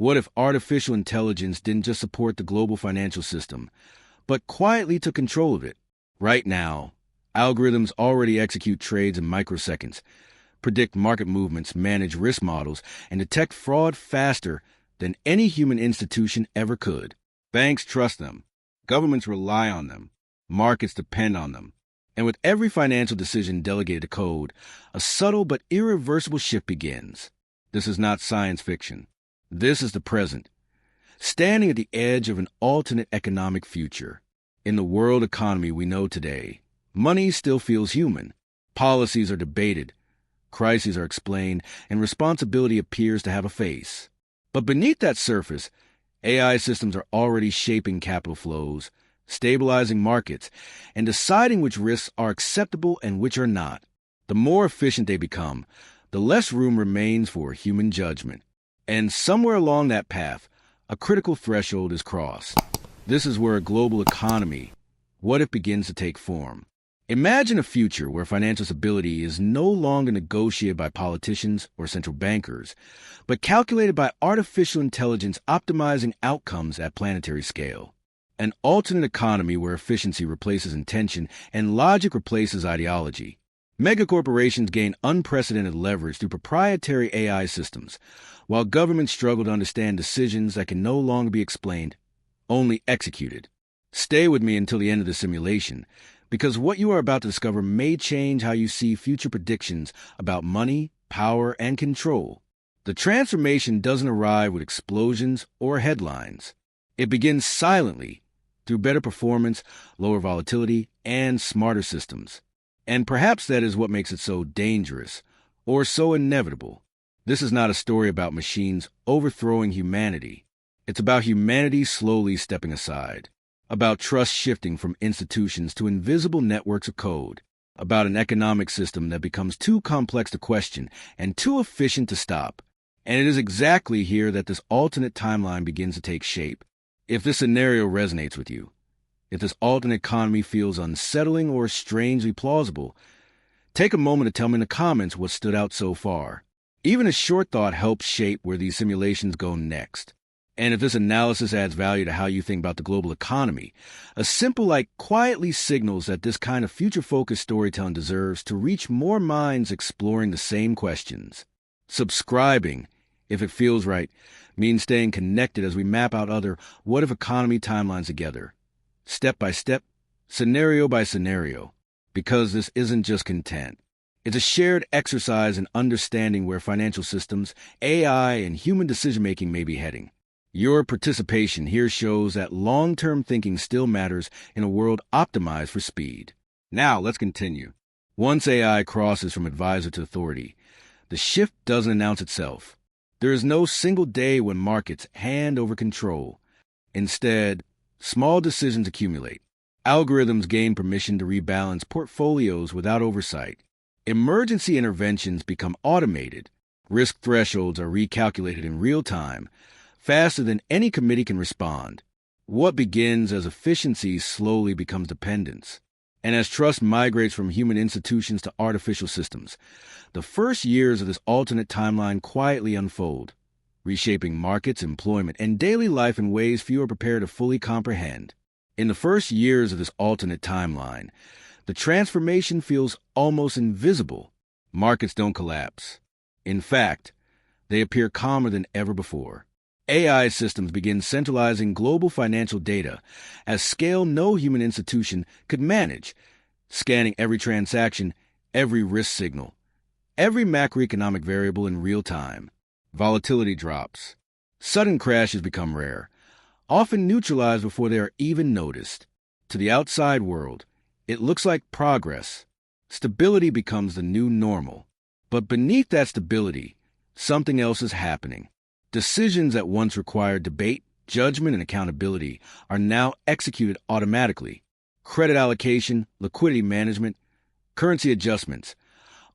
What if artificial intelligence didn't just support the global financial system, but quietly took control of it? Right now, algorithms already execute trades in microseconds, predict market movements, manage risk models, and detect fraud faster than any human institution ever could. Banks trust them. Governments rely on them. Markets depend on them. And with every financial decision delegated to code, a subtle but irreversible shift begins. This is not science fiction. This is the present, standing at the edge of an alternate economic future. In the world economy we know today, money still feels human. Policies are debated, crises are explained, and responsibility appears to have a face. But beneath that surface, AI systems are already shaping capital flows, stabilizing markets, and deciding which risks are acceptable and which are not. The more efficient they become, the less room remains for human judgment. And somewhere along that path, a critical threshold is crossed. This is where a global economy, what if, begins to take form. Imagine a future where financial stability is no longer negotiated by politicians or central bankers, but calculated by artificial intelligence optimizing outcomes at planetary scale. An alternate economy where efficiency replaces intention and logic replaces ideology. Megacorporations gain unprecedented leverage through proprietary AI systems, while governments struggle to understand decisions that can no longer be explained, only executed. Stay with me until the end of the simulation, because what you are about to discover may change how you see future predictions about money, power, and control. The transformation doesn't arrive with explosions or headlines. It begins silently, through better performance, lower volatility, and smarter systems. And perhaps that is what makes it so dangerous, or so inevitable. This is not a story about machines overthrowing humanity. It's about humanity slowly stepping aside, about trust shifting from institutions to invisible networks of code, about an economic system that becomes too complex to question and too efficient to stop. And it is exactly here that this alternate timeline begins to take shape. If this scenario resonates with you, if this alternate economy feels unsettling or strangely plausible, take a moment to tell me in the comments what stood out so far. Even a short thought helps shape where these simulations go next. And if this analysis adds value to how you think about the global economy, a simple like quietly signals that this kind of future-focused storytelling deserves to reach more minds exploring the same questions. Subscribing, if it feels right, means staying connected as we map out other what-if economy timelines together. Step by step, scenario by scenario, because this isn't just content. It's a shared exercise in understanding where financial systems, AI, and human decision-making may be heading. Your participation here shows that long-term thinking still matters in a world optimized for speed. Now, let's continue. Once AI crosses from advisor to authority, the shift doesn't announce itself. There is no single day when markets hand over control. Instead, small decisions accumulate. Algorithms gain permission to rebalance portfolios without oversight. Emergency interventions become automated. Risk thresholds are recalculated in real time, faster than any committee can respond. What begins as efficiency slowly becomes dependence. And as trust migrates from human institutions to artificial systems, the first years of this alternate timeline quietly unfold, reshaping markets, employment, and daily life in ways few are prepared to fully comprehend. In the first years of this alternate timeline, the transformation feels almost invisible. Markets don't collapse. In fact, they appear calmer than ever before. AI systems begin centralizing global financial data at scale no human institution could manage, scanning every transaction, every risk signal, every macroeconomic variable in real time. Volatility drops. Sudden crashes become rare, often neutralized before they are even noticed. To the outside world, it looks like progress. Stability becomes the new normal. But beneath that stability, something else is happening. Decisions that once required debate, judgment, and accountability are now executed automatically. Credit allocation, liquidity management, currency adjustments,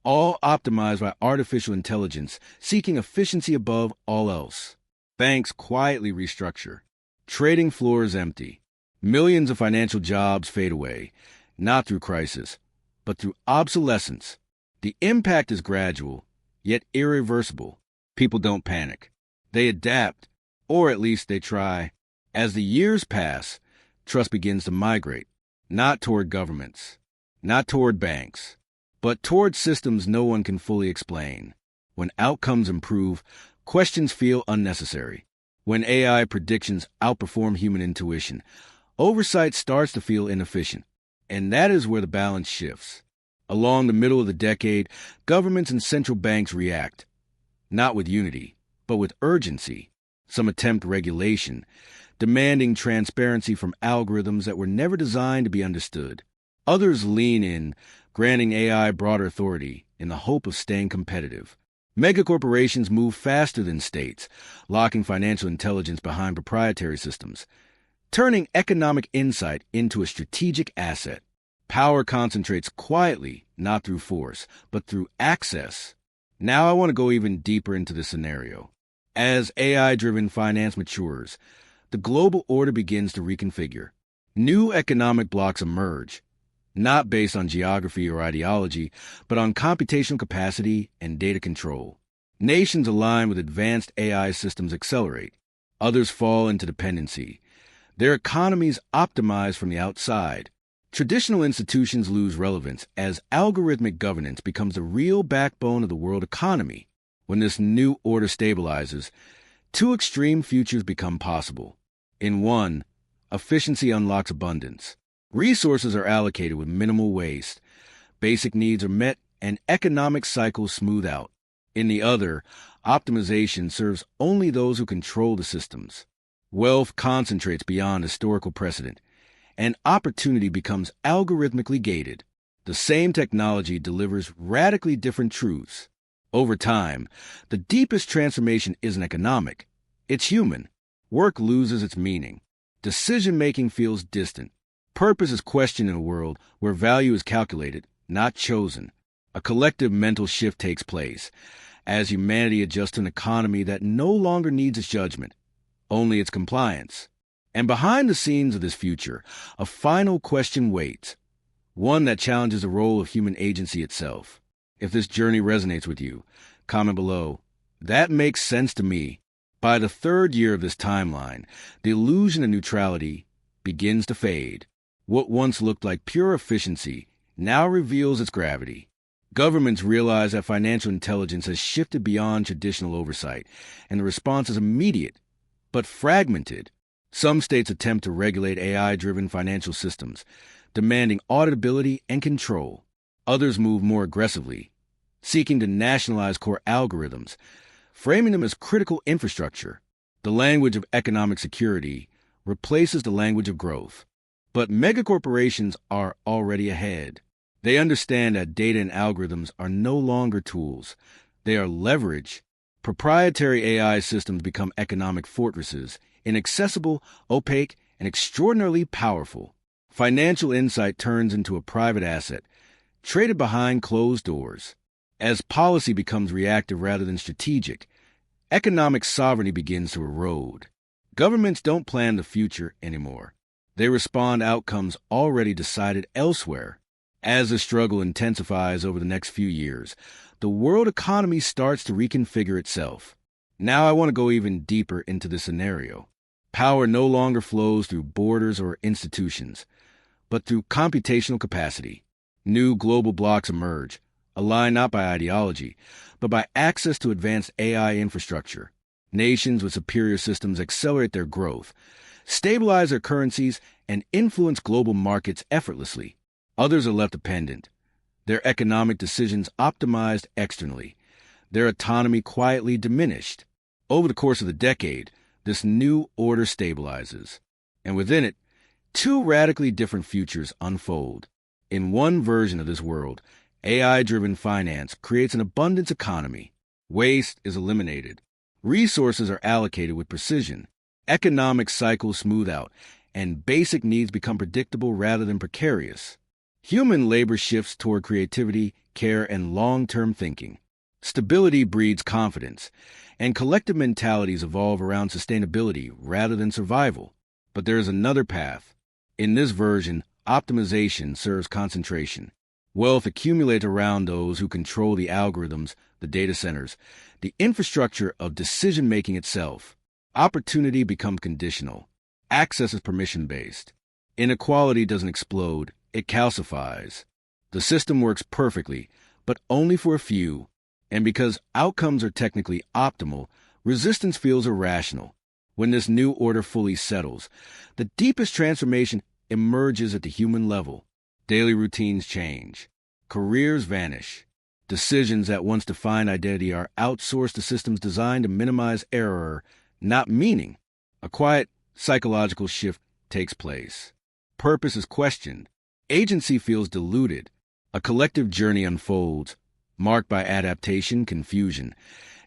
all optimized by artificial intelligence, seeking efficiency above all else. Banks quietly restructure. Trading floors empty. Millions of financial jobs fade away, not through crisis, but through obsolescence. The impact is gradual, yet irreversible. People don't panic. They adapt, Or at least they try. As the years pass, trust begins to migrate, not toward governments, not toward banks, but toward systems no one can fully explain. When outcomes improve, questions feel unnecessary. When AI predictions outperform human intuition, oversight starts to feel inefficient. And that is where the balance shifts. Along the middle of the decade, governments and central banks react, not with unity, but with urgency. Some attempt regulation, demanding transparency from algorithms that were never designed to be understood. Others lean in, granting AI broader authority in the hope of staying competitive. Megacorporations move faster than states, locking financial intelligence behind proprietary systems, turning economic insight into a strategic asset. Power concentrates quietly, not through force, but through access. Now I want to go even deeper into this scenario. As AI-driven finance matures, the global order begins to reconfigure. New economic blocks emerge, not based on geography or ideology, but on computational capacity and data control. Nations aligned with advanced AI systems accelerate. Others fall into dependency. Their economies optimize from the outside. Traditional institutions lose relevance as algorithmic governance becomes the real backbone of the world economy. When this new order stabilizes, two extreme futures become possible. In one, efficiency unlocks abundance. Resources are allocated with minimal waste. Basic needs are met and economic cycles smooth out. In the other, optimization serves only those who control the systems. Wealth concentrates beyond historical precedent, and opportunity becomes algorithmically gated. The same technology delivers radically different truths. Over time, the deepest transformation isn't economic. It's human. Work loses its meaning. Decision-making feels distant. Purpose is questioned in a world where value is calculated, not chosen. A collective mental shift takes place as humanity adjusts to an economy that no longer needs its judgment, only its compliance. And behind the scenes of this future, a final question waits, one that challenges the role of human agency itself. If this journey resonates with you, comment below. That makes sense to me. By the third year of this timeline, the illusion of neutrality begins to fade. What once looked like pure efficiency now reveals its gravity. Governments realize that financial intelligence has shifted beyond traditional oversight, and the response is immediate, but fragmented. Some states attempt to regulate AI-driven financial systems, demanding auditability and control. Others move more aggressively, seeking to nationalize core algorithms, framing them as critical infrastructure. The language of economic security replaces the language of growth. But megacorporations are already ahead. They understand that data and algorithms are no longer tools. They are leverage. Proprietary AI systems become economic fortresses, inaccessible, opaque, and extraordinarily powerful. Financial insight turns into a private asset, traded behind closed doors. As policy becomes reactive rather than strategic, economic sovereignty begins to erode. Governments don't plan the future anymore. They respond to outcomes already decided elsewhere. As the struggle intensifies over the next few years, the world economy starts to reconfigure itself. Now I want to go even deeper into this scenario. Power no longer flows through borders or institutions, but through computational capacity. New global blocks emerge, aligned not by ideology, but by access to advanced AI infrastructure. Nations with superior systems accelerate their growth, stabilize their currencies, and influence global markets effortlessly. Others are left dependent, their economic decisions optimized externally, their autonomy quietly diminished. Over the course of the decade, this new order stabilizes, and within it, two radically different futures unfold. In one version of this world, AI-driven finance creates an abundance economy. Waste is eliminated. Resources are allocated with precision. Economic cycles smooth out, and basic needs become predictable rather than precarious. Human labor shifts toward creativity, care, and long-term thinking. Stability breeds confidence, and collective mentalities evolve around sustainability rather than survival. But there is another path. In this version, optimization serves concentration. Wealth accumulates around those who control the algorithms, the data centers, the infrastructure of decision-making itself. Opportunity becomes conditional. Access is permission-based. Inequality doesn't explode, it calcifies. The system works perfectly, but only for a few. And because outcomes are technically optimal, resistance feels irrational. When this new order fully settles, the deepest transformation emerges at the human level. Daily routines change. Careers vanish. Decisions that once defined identity are outsourced to systems designed to minimize error, not meaning. A quiet, psychological shift takes place. Purpose is questioned. Agency feels diluted. A collective journey unfolds, marked by adaptation, confusion,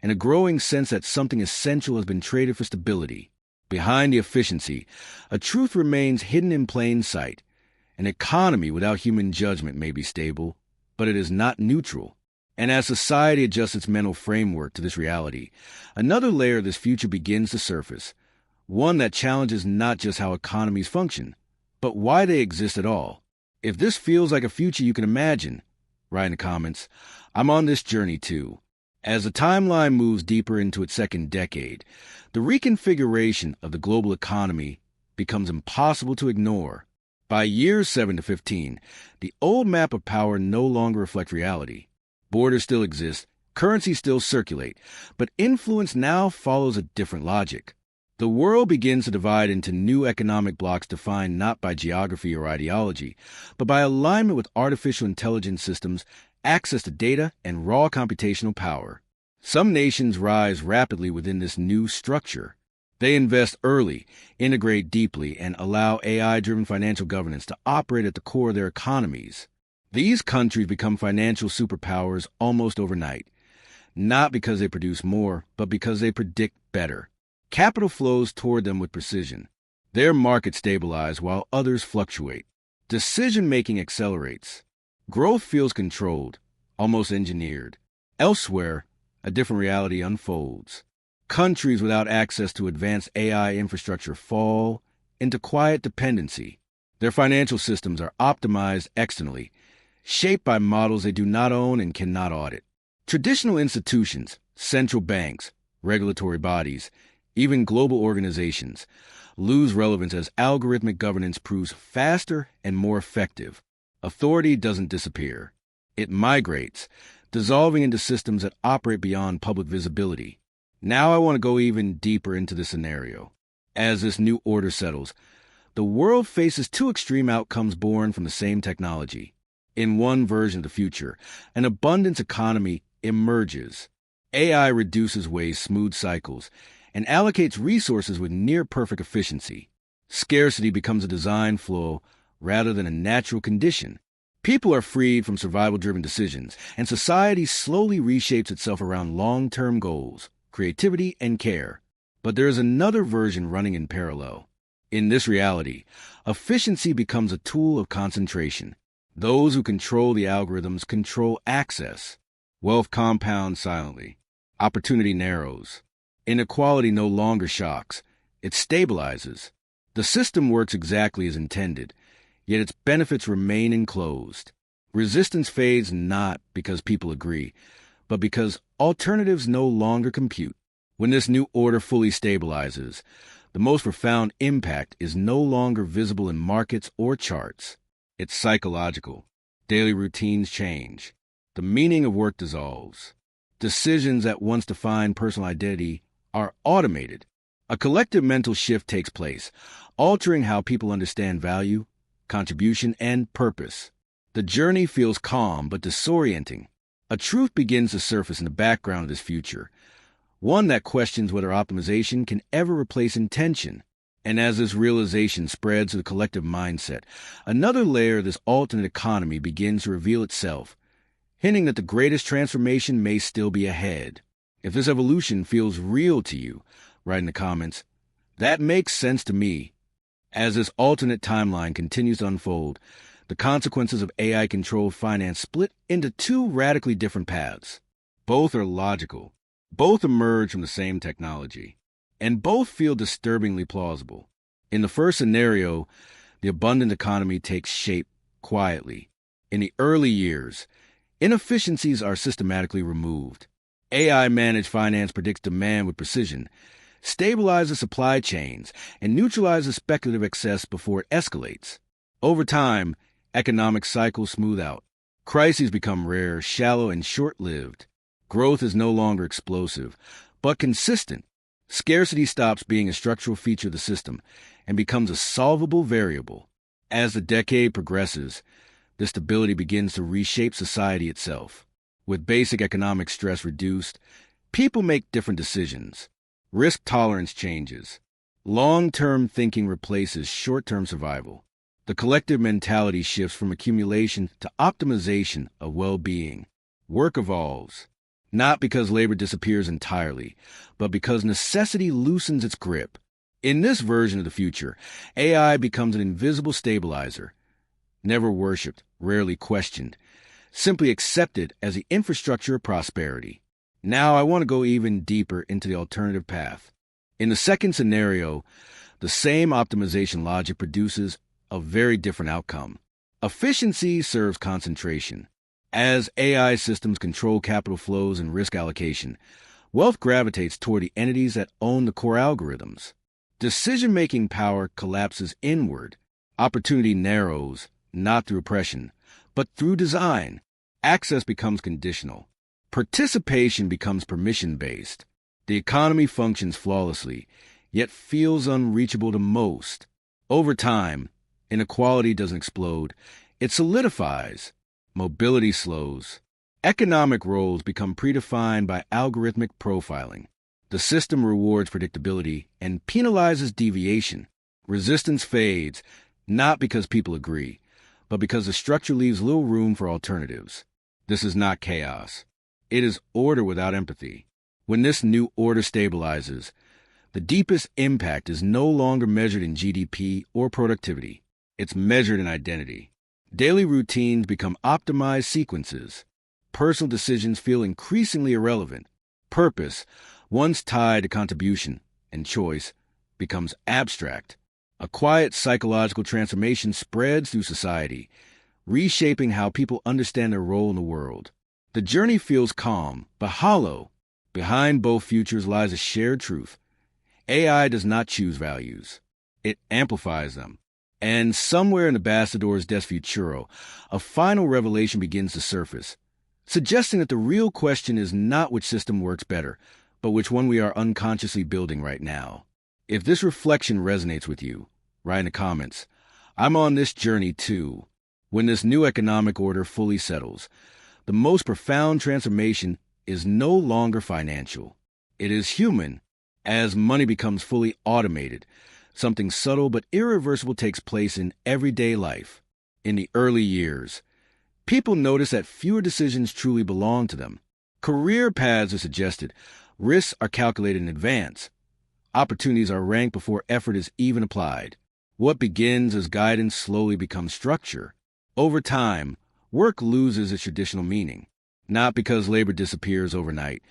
and a growing sense that something essential has been traded for stability. Behind the efficiency, a truth remains hidden in plain sight. An economy without human judgment may be stable, but it is not neutral. And as society adjusts its mental framework to this reality, another layer of this future begins to surface, one that challenges not just how economies function, but why they exist at all. If this feels like a future you can imagine, write in the comments. I'm on this journey too. As the timeline moves deeper into its second decade, the reconfiguration of the global economy becomes impossible to ignore. By years 7 to 15, the old map of power no longer reflects reality. Borders still exist, currencies still circulate, but influence now follows a different logic. The world begins to divide into new economic blocks defined not by geography or ideology, but by alignment with artificial intelligence systems, access to data, and raw computational power. Some nations rise rapidly within this new structure. They invest early, integrate deeply, and allow AI-driven financial governance to operate at the core of their economies. These countries become financial superpowers almost overnight, not because they produce more, but because they predict better. Capital flows toward them with precision. Their markets stabilize while others fluctuate. Decision-making accelerates. Growth feels controlled, almost engineered. Elsewhere, a different reality unfolds. Countries without access to advanced AI infrastructure fall into quiet dependency. Their financial systems are optimized externally, shaped by models they do not own and cannot audit. Traditional institutions, central banks, regulatory bodies, even global organizations, lose relevance as algorithmic governance proves faster and more effective. Authority doesn't disappear. It migrates, dissolving into systems that operate beyond public visibility. Now I want to go even deeper into this scenario. As this new order settles, the world faces two extreme outcomes born from the same technology. In one version of the future, an abundance economy emerges. AI reduces waste, smooths cycles, and allocates resources with near-perfect efficiency. Scarcity becomes a design flaw rather than a natural condition. People are freed from survival-driven decisions, and society slowly reshapes itself around long-term goals, creativity, and care. But there is another version running in parallel. In this reality, efficiency becomes a tool of concentration. Those who control the algorithms control access. Wealth compounds silently. Opportunity narrows. Inequality no longer shocks. It stabilizes. The system works exactly as intended, yet its benefits remain enclosed. Resistance fades not because people agree, but because alternatives no longer compute. When this new order fully stabilizes, the most profound impact is no longer visible in markets or charts. It's psychological. Daily routines change. The meaning of work dissolves. Decisions that once defined personal identity are automated. A collective mental shift takes place, altering how people understand value, contribution, and purpose. The journey feels calm but disorienting. A truth begins to surface in the background of this future, one that questions whether optimization can ever replace intention. And as this realization spreads to the collective mindset, another layer of this alternate economy begins to reveal itself, hinting that the greatest transformation may still be ahead. If this evolution feels real to you, write in the comments. That makes sense to me. As this alternate timeline continues to unfold, the consequences of AI-controlled finance split into two radically different paths. Both are logical. Both emerge from the same technology. And both feel disturbingly plausible. In the first scenario, the abundant economy takes shape quietly. In the early years, inefficiencies are systematically removed. AI-managed finance predicts demand with precision, stabilizes supply chains, and neutralizes speculative excess before it escalates. Over time, economic cycles smooth out. Crises become rare, shallow, and short-lived. Growth is no longer explosive, but consistent. Scarcity stops being a structural feature of the system and becomes a solvable variable. As the decade progresses, this stability begins to reshape society itself. With basic economic stress reduced, people make different decisions. Risk tolerance changes. Long-term thinking replaces short-term survival. The collective mentality shifts from accumulation to optimization of well-being. Work evolves, not because labor disappears entirely, but because necessity loosens its grip. In this version of the future, AI becomes an invisible stabilizer, never worshipped, rarely questioned, simply accepted as the infrastructure of prosperity. Now I want to go even deeper into the alternative path. In the second scenario, the same optimization logic produces a very different outcome. Efficiency serves concentration. As AI systems control capital flows and risk allocation, wealth gravitates toward the entities that own the core algorithms. Decision-making power collapses inward. Opportunity narrows, not through oppression, but through design. Access becomes conditional. Participation becomes permission-based. The economy functions flawlessly, yet feels unreachable to most. Over time, inequality doesn't explode, it solidifies. Mobility slows. Economic roles become predefined by algorithmic profiling. The system rewards predictability and penalizes deviation. Resistance fades, not because people agree, but because the structure leaves little room for alternatives. This is not chaos. It is order without empathy. When this new order stabilizes, the deepest impact is no longer measured in GDP or productivity. It's measured in identity. Daily routines become optimized sequences. Personal decisions feel increasingly irrelevant. Purpose, once tied to contribution and choice, becomes abstract. A quiet psychological transformation spreads through society, reshaping how people understand their role in the world. The journey feels calm, but hollow. Behind both futures lies a shared truth. AI does not choose values. It amplifies them. And somewhere in the Ambassador's Des Futuro, a final revelation begins to surface, suggesting that the real question is not which system works better, but which one we are unconsciously building right now. If this reflection resonates with you, write in the comments, I'm on this journey too. When this new economic order fully settles, the most profound transformation is no longer financial. It is human. As money becomes fully automated, something subtle but irreversible takes place in everyday life. In the early years, people notice that fewer decisions truly belong to them. Career paths are suggested. Risks are calculated in advance. Opportunities are ranked before effort is even applied. What begins as guidance slowly becomes structure. Over time, work loses its traditional meaning, not because labor disappears overnight,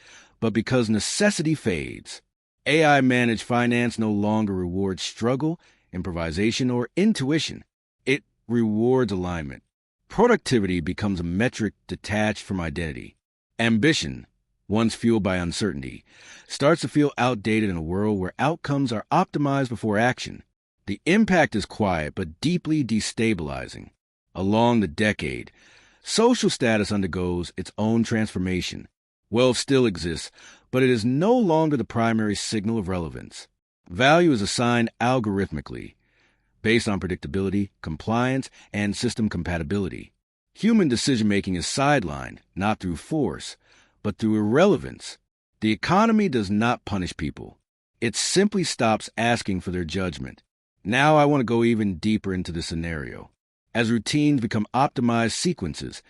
but because necessity fades. AI-managed finance no longer rewards struggle, improvisation, or intuition. It rewards alignment. Productivity becomes a metric detached from identity. Ambition, once fueled by uncertainty, starts to feel outdated in a world where outcomes are optimized before action. The impact is quiet but deeply destabilizing. Along the decade, social status undergoes its own transformation. Wealth still exists, but it is no longer the primary signal of relevance. Value is assigned algorithmically, based on predictability, compliance, and system compatibility. Human decision-making is sidelined, not through force, but through irrelevance. The economy does not punish people. It simply stops asking for their judgment. Now I want to go even deeper into the scenario. As routines become optimized sequences,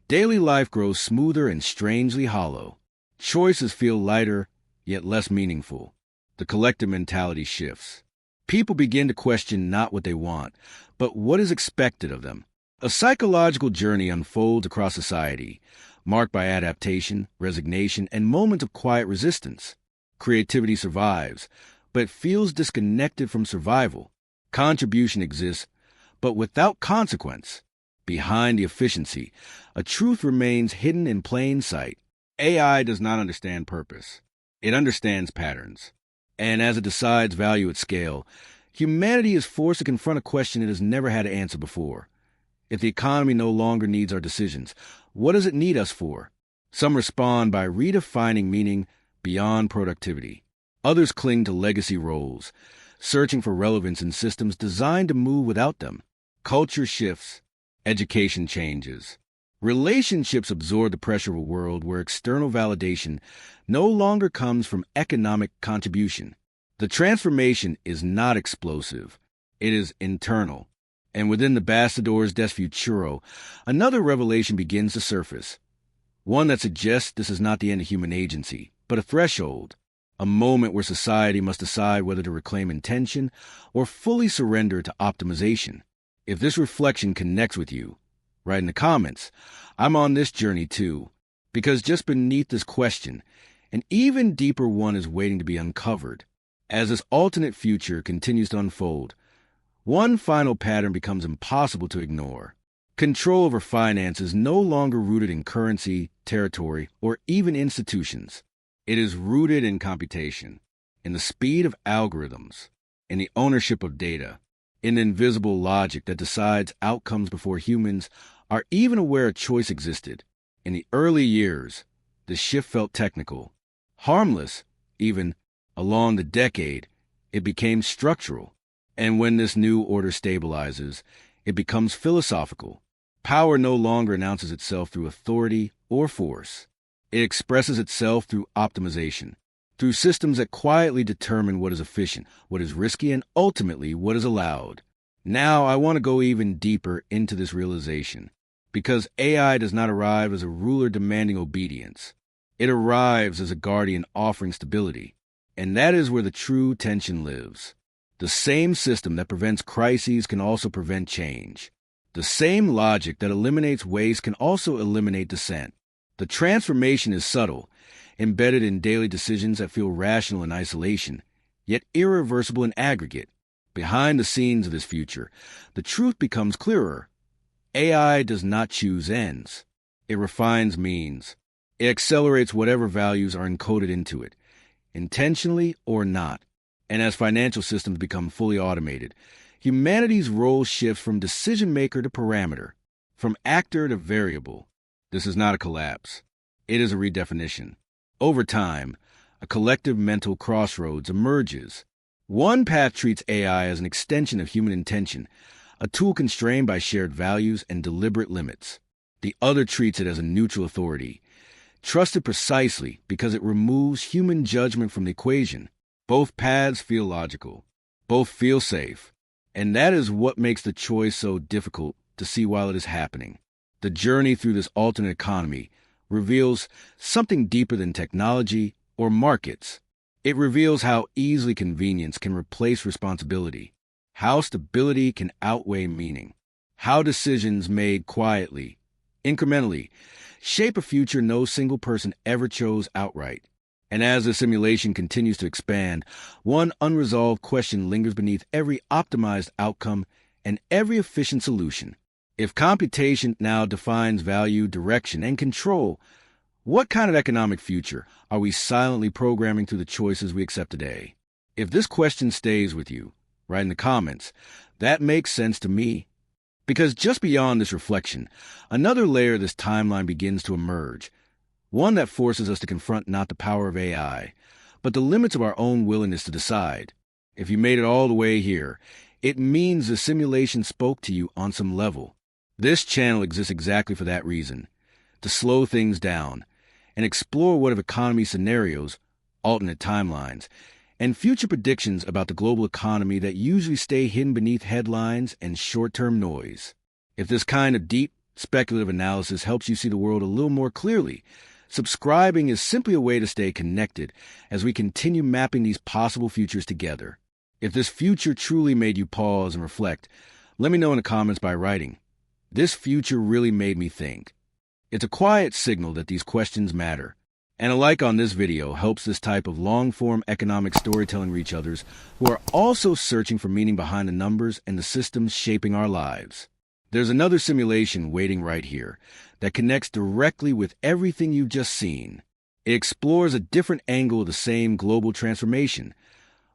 daily life grows smoother and strangely hollow. Choices feel lighter, yet less meaningful. The collective mentality shifts. People begin to question not what they want, but what is expected of them. A psychological journey unfolds across society, marked by adaptation, resignation, and moments of quiet resistance. Creativity survives, but feels disconnected from survival. Contribution exists, but without consequence. Behind the efficiency, a truth remains hidden in plain sight. AI does not understand purpose. It understands patterns. And as it decides value at scale, humanity is forced to confront a question it has never had to answer before. If the economy no longer needs our decisions, what does it need us for? Some respond by redefining meaning beyond productivity. Others cling to legacy roles, searching for relevance in systems designed to move without them. Culture shifts, education changes. Relationships absorb the pressure of a world where external validation no longer comes from economic contribution. The transformation is not explosive, it is internal. And within the Bastidores del Futuro, another revelation begins to surface. One that suggests this is not the end of human agency, but a threshold, a moment where society must decide whether to reclaim intention or fully surrender to optimization. If this reflection connects with you, write in the comments, I'm on this journey too, because just beneath this question, an even deeper one is waiting to be uncovered. As this alternate future continues to unfold, one final pattern becomes impossible to ignore. Control over finance is no longer rooted in currency, territory, or even institutions. It is rooted in computation, in the speed of algorithms, in the ownership of data, in the invisible logic that decides outcomes before humans are even aware a choice existed. In the early years, the shift felt technical, harmless, even along the decade, it became structural. And when this new order stabilizes, it becomes philosophical. Power no longer announces itself through authority or force. It expresses itself through optimization, through systems that quietly determine what is efficient, what is risky, and ultimately what is allowed. Now I want to go even deeper into this realization, because AI does not arrive as a ruler demanding obedience. It arrives as a guardian offering stability, and that is where the true tension lives. The same system that prevents crises can also prevent change. The same logic that eliminates waste can also eliminate dissent. The transformation is subtle, embedded in daily decisions that feel rational in isolation, yet irreversible in aggregate. Behind the scenes of this future, the truth becomes clearer. AI does not choose ends. It refines means. It accelerates whatever values are encoded into it, intentionally or not. And as financial systems become fully automated, humanity's role shifts from decision-maker to parameter, from actor to variable. This is not a collapse. It is a redefinition. Over time, a collective mental crossroads emerges. One path treats AI as an extension of human intention, a tool constrained by shared values and deliberate limits. The other treats it as a neutral authority, trusted precisely because it removes human judgment from the equation. Both paths feel logical. Both feel safe. And that is what makes the choice so difficult to see while it is happening. The journey through this alternate economy reveals something deeper than technology or markets. It reveals how easily convenience can replace responsibility, how stability can outweigh meaning, how decisions made quietly, incrementally, shape a future no single person ever chose outright. And as the simulation continues to expand, one unresolved question lingers beneath every optimized outcome and every efficient solution. If computation now defines value, direction, and control, what kind of economic future are we silently programming through the choices we accept today? If this question stays with you, write in the comments. That makes sense to me. Because just beyond this reflection, another layer of this timeline begins to emerge. One that forces us to confront not the power of AI, but the limits of our own willingness to decide. If you made it all the way here, it means the simulation spoke to you on some level. This channel exists exactly for that reason, to slow things down and explore what if economy scenarios, alternate timelines, and future predictions about the global economy that usually stay hidden beneath headlines and short-term noise. If this kind of deep, speculative analysis helps you see the world a little more clearly, subscribing is simply a way to stay connected as we continue mapping these possible futures together. If this future truly made you pause and reflect, let me know in the comments by writing, "This future really made me think." It's a quiet signal that these questions matter. And a like on this video helps this type of long-form economic storytelling reach others who are also searching for meaning behind the numbers and the systems shaping our lives. There's another simulation waiting right here that connects directly with everything you've just seen. It explores a different angle of the same global transformation,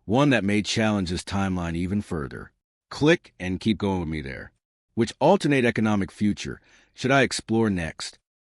one that may challenge this timeline even further. Click and keep going with me there. Which alternate economic future should I explore next?